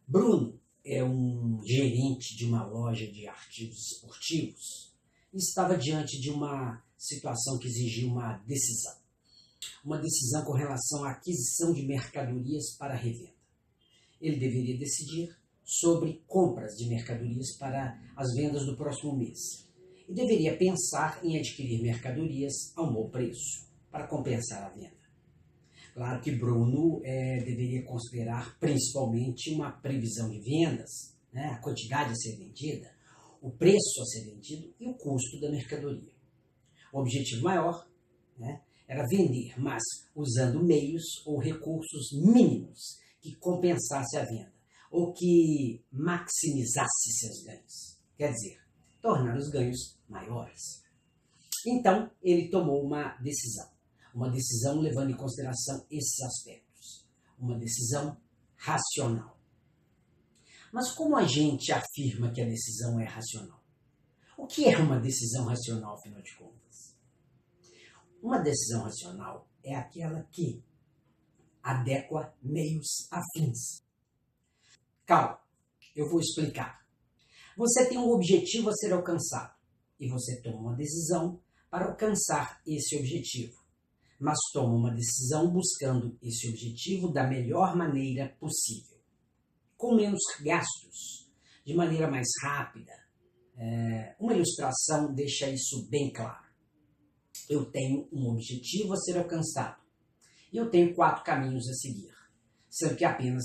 Bruno é um gerente de uma loja de artigos esportivos e estava diante de uma situação que exigia uma decisão. Uma decisão com relação à aquisição de mercadorias para revenda. Ele deveria decidir sobre compras de mercadorias para as vendas do próximo mês. E deveria pensar em adquirir mercadorias a um bom preço, para compensar a venda. Claro que Bruno deveria considerar principalmente uma previsão de vendas, né, a quantidade a ser vendida, o preço a ser vendido e o custo da mercadoria. O objetivo maior, né, era vender, mas usando meios ou recursos mínimos que compensasse a venda, ou que maximizasse seus ganhos. Quer dizer, tornar os ganhos maiores. Então, ele tomou uma decisão levando em consideração esses aspectos, uma decisão racional. Mas como a gente afirma que a decisão é racional? O que é uma decisão racional, afinal de contas? Uma decisão racional é aquela que adequa meios afins. Calma, eu vou explicar. Você tem um objetivo a ser alcançado e você toma uma decisão para alcançar esse objetivo, mas toma uma decisão buscando esse objetivo da melhor maneira possível, com menos gastos, de maneira mais rápida. Uma ilustração deixa isso bem claro. Eu tenho um objetivo a ser alcançado e eu tenho 4 caminhos a seguir, sendo que apenas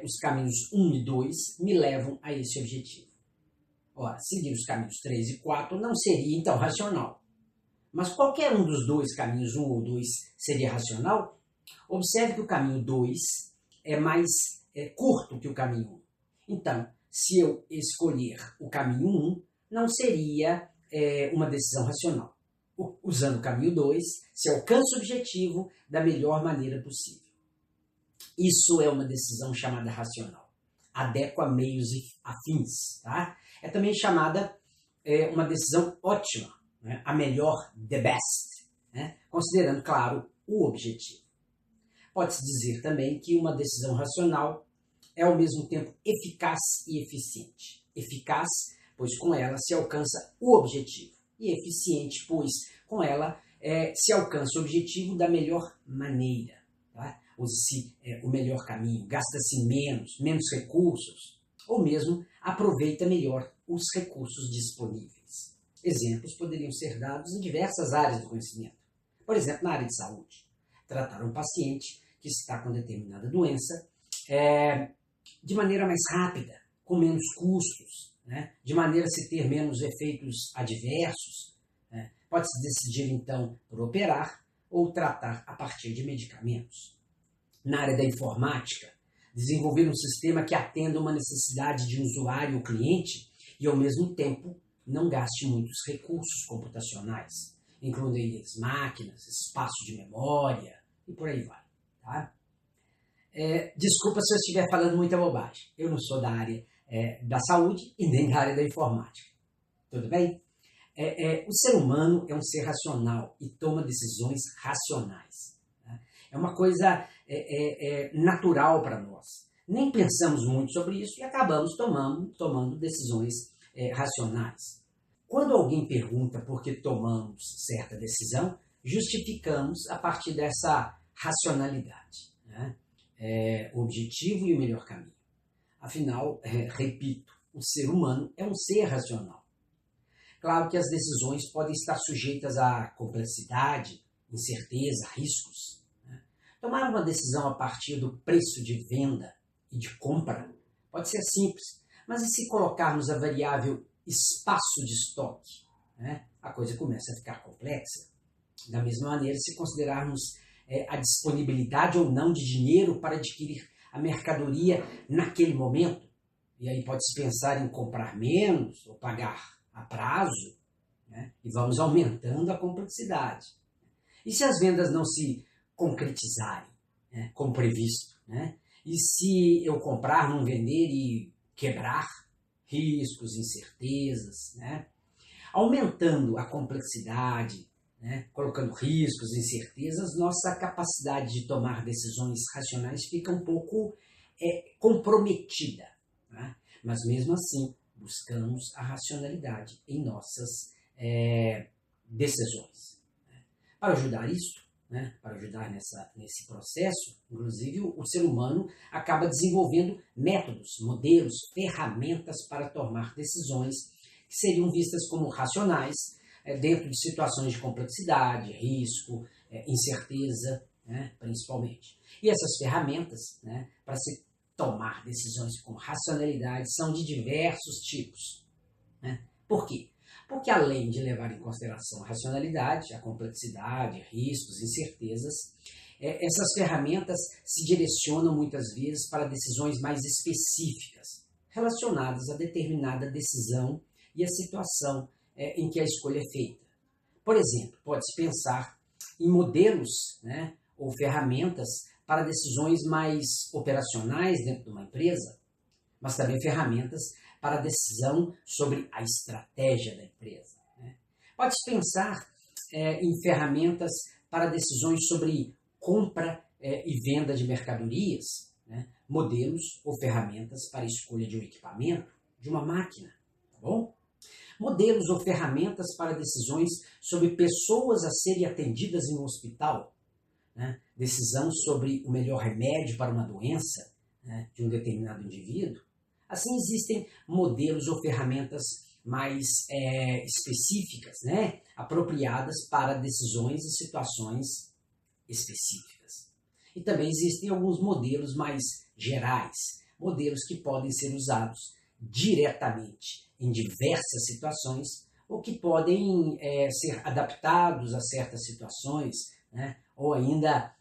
os caminhos 1 e 2 me levam a esse objetivo. Ora, seguir os caminhos 3 e 4 não seria então racional. Mas qualquer um dos 2 caminhos, 1 ou 2, seria racional? Observe que o caminho 2 é mais curto que o caminho 1. Então, se eu escolher o caminho 1, não seria uma decisão racional. Usando o caminho 2, se alcança o objetivo da melhor maneira possível. Isso é uma decisão chamada racional. Adequa meios afins. Tá? É também chamada uma decisão ótima, né? A melhor, the best, né? Considerando, claro, o objetivo. Pode-se dizer também que uma decisão racional é ao mesmo tempo eficaz e eficiente. Eficaz, pois com ela se alcança o objetivo. E eficiente, pois com ela se alcança o objetivo da melhor maneira. Tá? Usa-se o melhor caminho, gasta-se menos recursos, ou mesmo aproveita melhor os recursos disponíveis. Exemplos poderiam ser dados em diversas áreas do conhecimento. Por exemplo, na área de saúde. Tratar um paciente que está com determinada doença de maneira mais rápida, com menos custos, né? De maneira a se ter menos efeitos adversos. Né? Pode-se decidir, então, por operar ou tratar a partir de medicamentos. Na área da informática, desenvolver um sistema que atenda uma necessidade de usuário ou cliente e, ao mesmo tempo, não gaste muitos recursos computacionais, incluindo eles máquinas, espaço de memória e por aí vai. Tá? Desculpa se eu estiver falando muita bobagem. Eu não sou da área da saúde e nem da área da informática. Tudo bem? O ser humano é um ser racional e toma decisões racionais. Tá? É uma coisa natural para nós. Nem pensamos muito sobre isso e acabamos tomando decisões racionais. Quando alguém pergunta por que tomamos certa decisão, justificamos a partir dessa racionalidade, né? O objetivo e o melhor caminho. Afinal, repito, o ser humano é um ser racional. Claro que as decisões podem estar sujeitas a complexidade, incerteza, riscos. Né? Tomar uma decisão a partir do preço de venda e de compra pode ser simples, mas e se colocarmos a variável espaço de estoque, né? A coisa começa a ficar complexa. Da mesma maneira, se considerarmos a disponibilidade ou não de dinheiro para adquirir a mercadoria naquele momento, e aí pode-se pensar em comprar menos ou pagar a prazo, né? E vamos aumentando a complexidade. E se as vendas não se concretizarem, né, como previsto, né? E se eu comprar, não vender e quebrar? Riscos, incertezas, né? Aumentando a complexidade, né? Colocando riscos, incertezas, nossa capacidade de tomar decisões racionais fica um pouco comprometida, né? Mas mesmo assim buscamos a racionalidade em nossas decisões. Para ajudar isso, né, para ajudar nesse processo, inclusive o ser humano acaba desenvolvendo métodos, modelos, ferramentas para tomar decisões que seriam vistas como racionais dentro de situações de complexidade, risco, incerteza, né, principalmente. E essas ferramentas, né, para se tomar decisões com racionalidade são de diversos tipos, né? Por quê? Porque além de levar em consideração a racionalidade, a complexidade, riscos, incertezas, essas ferramentas se direcionam muitas vezes para decisões mais específicas, relacionadas a determinada decisão e a situação em que a escolha é feita. Por exemplo, pode-se pensar em modelos, né, ou ferramentas para decisões mais operacionais dentro de uma empresa, mas também ferramentas para a decisão sobre a estratégia da empresa, né? Pode-se pensar em ferramentas para decisões sobre compra e venda de mercadorias, né? Modelos ou ferramentas para a escolha de um equipamento, de uma máquina, tá bom? Modelos ou ferramentas para decisões sobre pessoas a serem atendidas em um hospital, né? Decisão sobre o melhor remédio para uma doença, né, de um determinado indivíduo. Assim, existem modelos ou ferramentas mais específicas, né, apropriadas para decisões e situações específicas. E também existem alguns modelos mais gerais, modelos que podem ser usados diretamente em diversas situações ou que podem ser adaptados a certas situações, né, ou ainda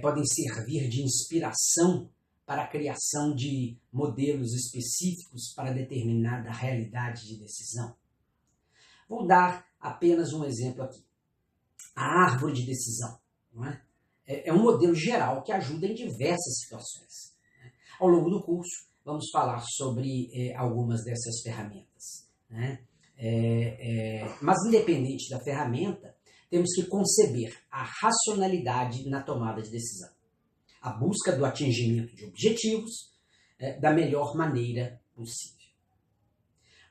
podem servir de inspiração para a criação de modelos específicos para determinada realidade de decisão. Vou dar apenas um exemplo aqui. A árvore de decisão, não é? É um modelo geral que ajuda em diversas situações, né? Ao longo do curso, vamos falar sobre algumas dessas ferramentas, né? Mas independente da ferramenta, temos que conceber a racionalidade na tomada de decisão, a busca do atingimento de objetivos da melhor maneira possível.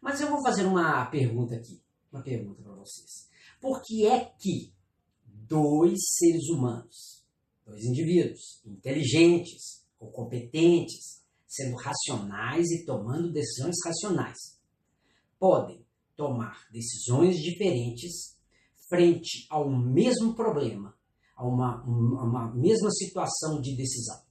Mas eu vou fazer uma pergunta aqui, uma pergunta para vocês. Por que é que dois seres humanos, dois indivíduos inteligentes ou competentes, sendo racionais e tomando decisões racionais, podem tomar decisões diferentes frente ao mesmo problema, a uma mesma situação de decisão?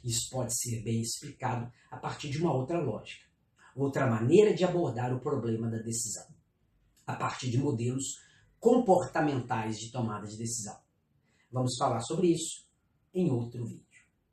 Isso pode ser bem explicado a partir de uma outra lógica, outra maneira de abordar o problema da decisão, a partir de modelos comportamentais de tomada de decisão. Vamos falar sobre isso em outro vídeo.